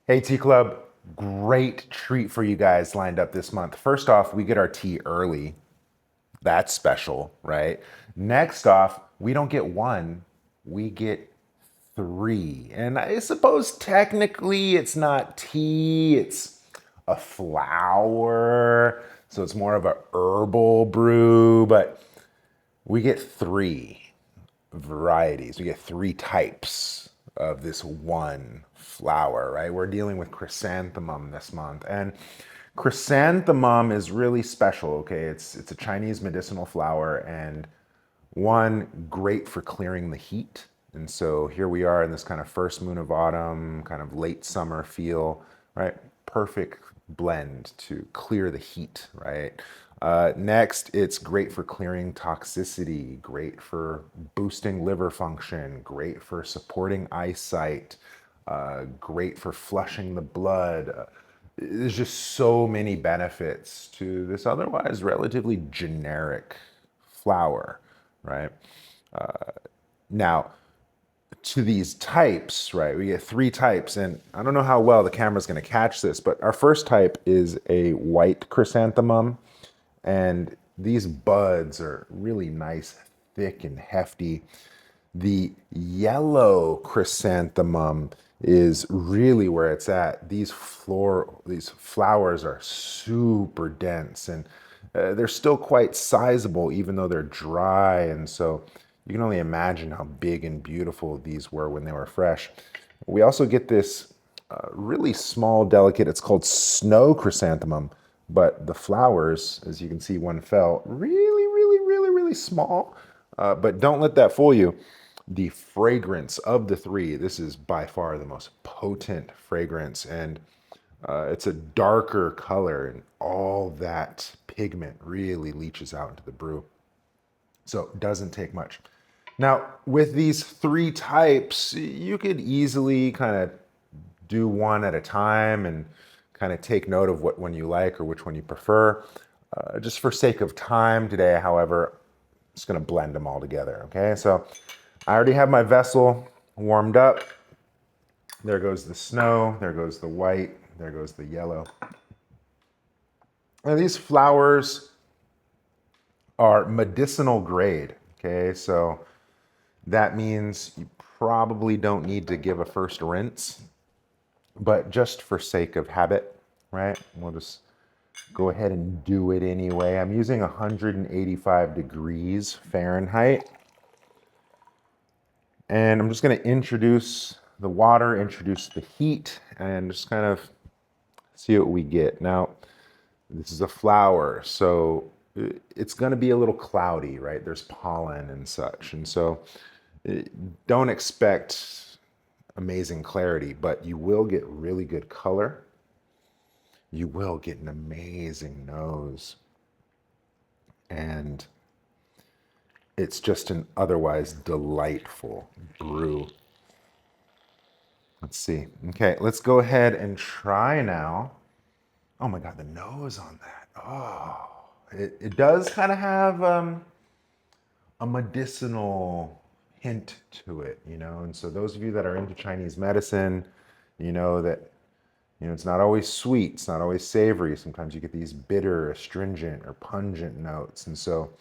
Hey Tea Club, great treat for you guys lined up this month. First off, we get our tea early. That's special, right? Next off, we don't get one, we get three. And I suppose technically it's not tea, it's a flower. So it's more of a herbal brew, but we get three varieties. We get three types of this one flower, right? We're dealing with chrysanthemum this month. And chrysanthemum is really special, okay? It's a Chinese medicinal flower and one great for clearing the heat. And so here we are in this kind of first moon of autumn, kind of late summer feel, right? Perfect blend to clear the heat, right? Next, it's great for clearing toxicity, great for boosting liver function, great for supporting eyesight, great for flushing the blood. There's just so many benefits to this otherwise relatively generic flower, right? Now, to these types, right? We get three types, and I don't know how well the camera's going to catch this, but our first type is a white chrysanthemum, and these buds are really nice, thick, and hefty. The yellow chrysanthemum is really where it's at. These flowers are super dense, and they're still quite sizable, even though they're dry. And so you can only imagine how big and beautiful these were when they were fresh. We also get this really small, delicate. It's called snow chrysanthemum, but the flowers, as you can see, one fell really, really, really, really small. But don't let that fool you. The fragrance of the three, this is by far the most potent fragrance, and it's a darker color, and all that pigment really leaches out into the brew. So it doesn't take much. Now, with these three types, you could easily kind of do one at a time and kind of take note of what one you like or which one you prefer. Just for sake of time today, however, I'm just going to blend them all together. Okay, so I already have my vessel warmed up. There goes the snow, there goes the white, there goes the yellow. Now, these flowers are medicinal grade. Okay, so that means you probably don't need to give a first rinse, but just for sake of habit, right? We'll just go ahead and do it anyway. I'm using 185 degrees Fahrenheit. And I'm just going to introduce the water, introduce the heat, and just kind of see what we get. Now, this is a flower, so it's going to be a little cloudy, right? There's pollen and such. And so don't expect amazing clarity, but you will get really good color. You will get an amazing nose. And it's just an otherwise delightful brew. Let's see. Okay, let's go ahead and try now. Oh my God, the nose on that. Oh, it does kind of have a medicinal hint to it, you know? And so those of you that are into Chinese medicine, you know that, it's not always sweet, it's not always savory. Sometimes you get these bitter, astringent, or pungent notes. And so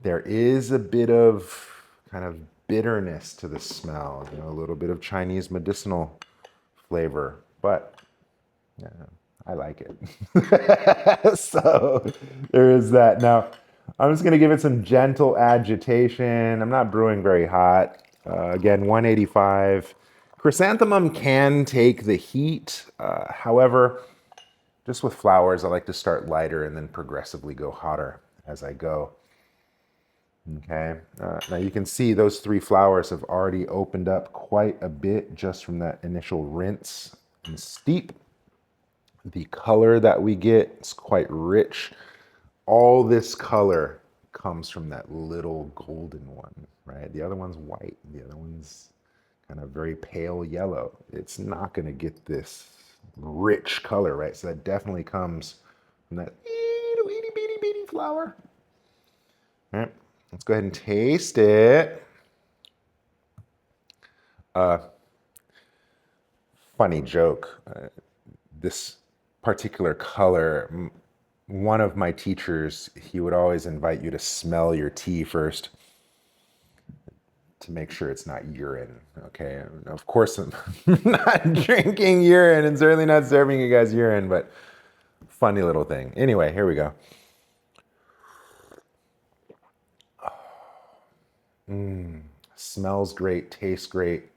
there is a bit of kind of bitterness to the smell, a little bit of Chinese medicinal flavor, but yeah, I like it. So there is that. Now, I'm just going to give it some gentle agitation. I'm not brewing very hot. Again, 185. Chrysanthemum can take the heat. However, just with flowers, I like to start lighter and then progressively go hotter as I go. Okay, now you can see those three flowers have already opened up quite a bit just from that initial rinse and steep. The color that we get is quite rich. All this color comes from that little golden one, right? The other one's white, the other one's kind of very pale yellow. It's not going to get this rich color, right? So that definitely comes from that itty bitty bitty bitty flower. All right, let's go ahead and taste it. Funny joke. This particular color, one of my teachers, he would always invite you to smell your tea first to make sure it's not urine. Okay. Of course, I'm not drinking urine and certainly not serving you guys urine, but funny little thing. Anyway, here we go. Smells great, tastes great.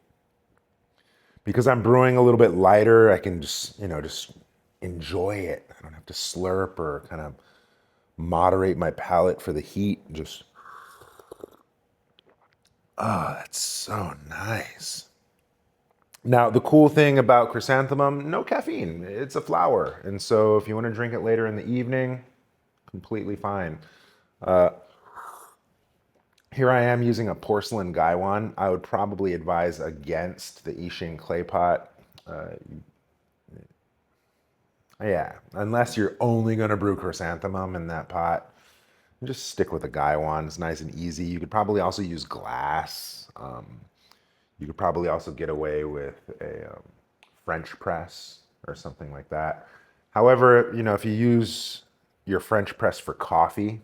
Because I'm brewing a little bit lighter, I can just enjoy it. I don't have to slurp or kind of moderate my palate for the heat. Just, oh, that's so nice. Now, the cool thing about chrysanthemum, no caffeine. It's a flower. And so if you want to drink it later in the evening, completely fine. Here I am using a porcelain gaiwan. I would probably advise against the Yixing clay pot. Yeah, unless you're only going to brew chrysanthemum in that pot, just stick with a gaiwan. It's nice and easy. You could probably also use glass. You could probably also get away with a French press or something like that. However, if you use your French press for coffee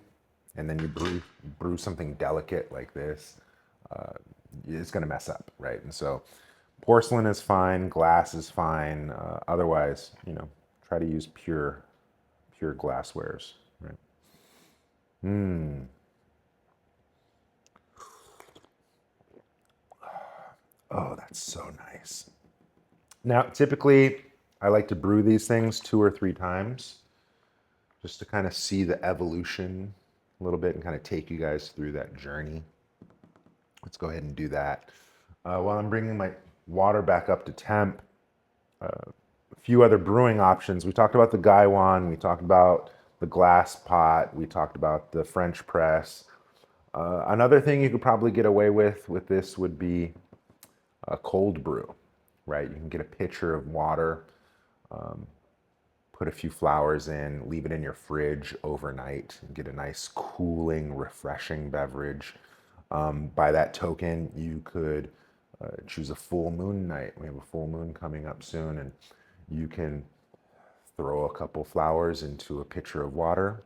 and then you brew something delicate like this, it's going to mess up, right? And so porcelain is fine, glass is fine. Otherwise, try to use pure glasswares, right? Oh, that's so nice. Now, typically, I like to brew these things 2 or 3 times just to kind of see the evolution a little bit and kind of take you guys through that journey. Let's go ahead and do that. While I'm bringing my water back up to temp, a few other brewing options. We talked about the gaiwan, we talked about the glass pot, we talked about the French press. Another thing you could probably get away with this would be a cold brew, right? You can get a pitcher of water, put a few flowers in, leave it in your fridge overnight, and get a nice cooling, refreshing beverage. By that token, you could choose a full moon night. We have a full moon coming up soon, and you can throw a couple flowers into a pitcher of water,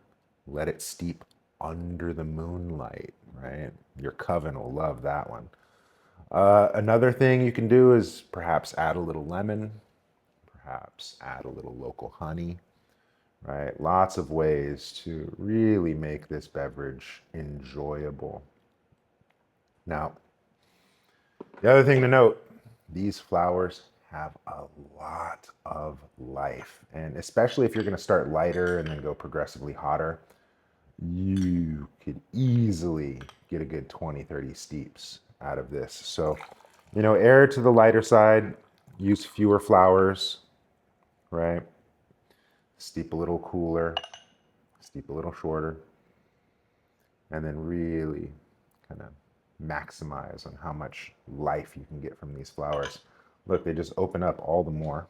let it steep under the moonlight, right? Your coven will love that one. Another thing you can do is perhaps add a little lemon, perhaps add a little local honey, right? Lots of ways to really make this beverage enjoyable. Now, the other thing to note, these flowers have a lot of life. And especially if you're going to start lighter and then go progressively hotter, you could easily get a good 20, 30 steeps out of this. So, err to the lighter side, use fewer flowers, right? Steep a little cooler, steep a little shorter, and then really kind of maximize on how much life you can get from these flowers. Look, they just open up all the more.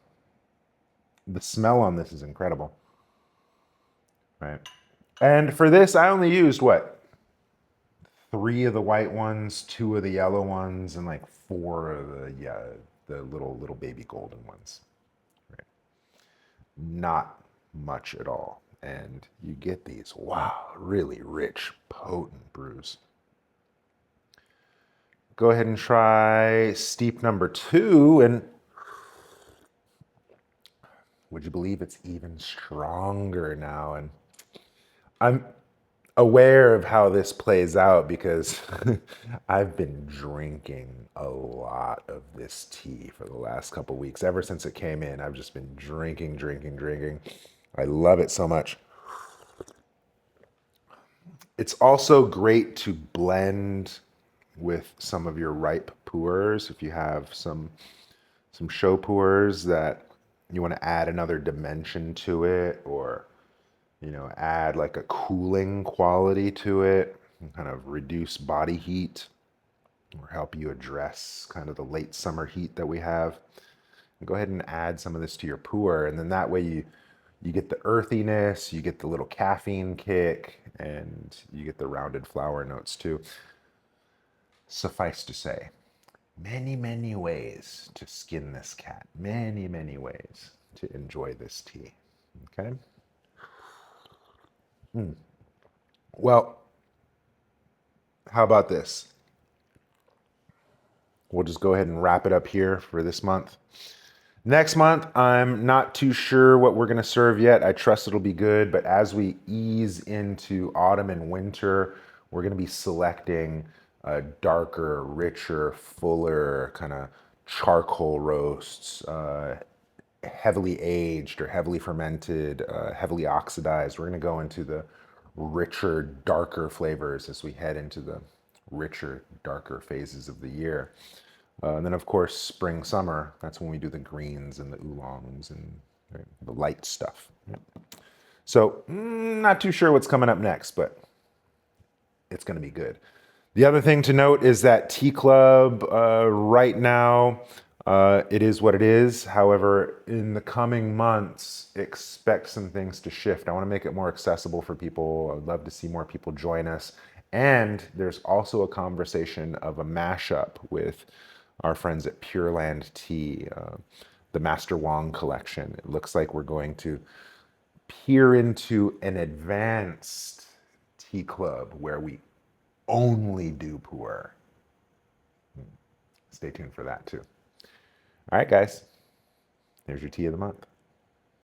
The smell on this is incredible, right? And for this, I only used what? 3 of the white ones, 2 of the yellow ones, and like 4 of the little baby golden ones. Right? Not much at all. And you get these, wow, really rich, potent brews. Go ahead and try steep number 2, and would you believe it's even stronger now? And I'm aware of how this plays out because I've been drinking a lot of this tea for the last couple weeks. Ever since it came in, I've just been drinking, drinking, drinking. I love it so much. It's also great to blend with some of your ripe pours. If you have some show pours that you want to add another dimension to it, or add like a cooling quality to it and kind of reduce body heat or help you address kind of the late summer heat that we have. And go ahead and add some of this to your pour, and then that way you get the earthiness, you get the little caffeine kick, and you get the rounded flower notes too. Suffice to say, Many, many ways to skin this cat. Many, many ways to enjoy this tea. Okay? Well, how about this? We'll just go ahead and wrap it up here for this month. Next month, I'm not too sure what we're going to serve yet. I trust it'll be good, but as we ease into autumn and winter, we're going to be selecting darker, richer, fuller, kind of charcoal roasts, heavily aged or heavily fermented, heavily oxidized. We're going to go into the richer, darker flavors as we head into the richer, darker phases of the year. And then, of course, spring, summer, that's when we do the greens and the oolongs and right, the light stuff. So, not too sure what's coming up next, but it's going to be good. The other thing to note is that Tea Club right now, it is what it is. However, in the coming months, expect some things to shift. I want to make it more accessible for people. I'd love to see more people join us. And there's also a conversation of a mashup with our friends at Pure Land Tea, the Master Wong collection. It looks like we're going to peer into an advanced tea club where we only do pu'er. Stay tuned for that too. All right, guys. Here's your tea of the month.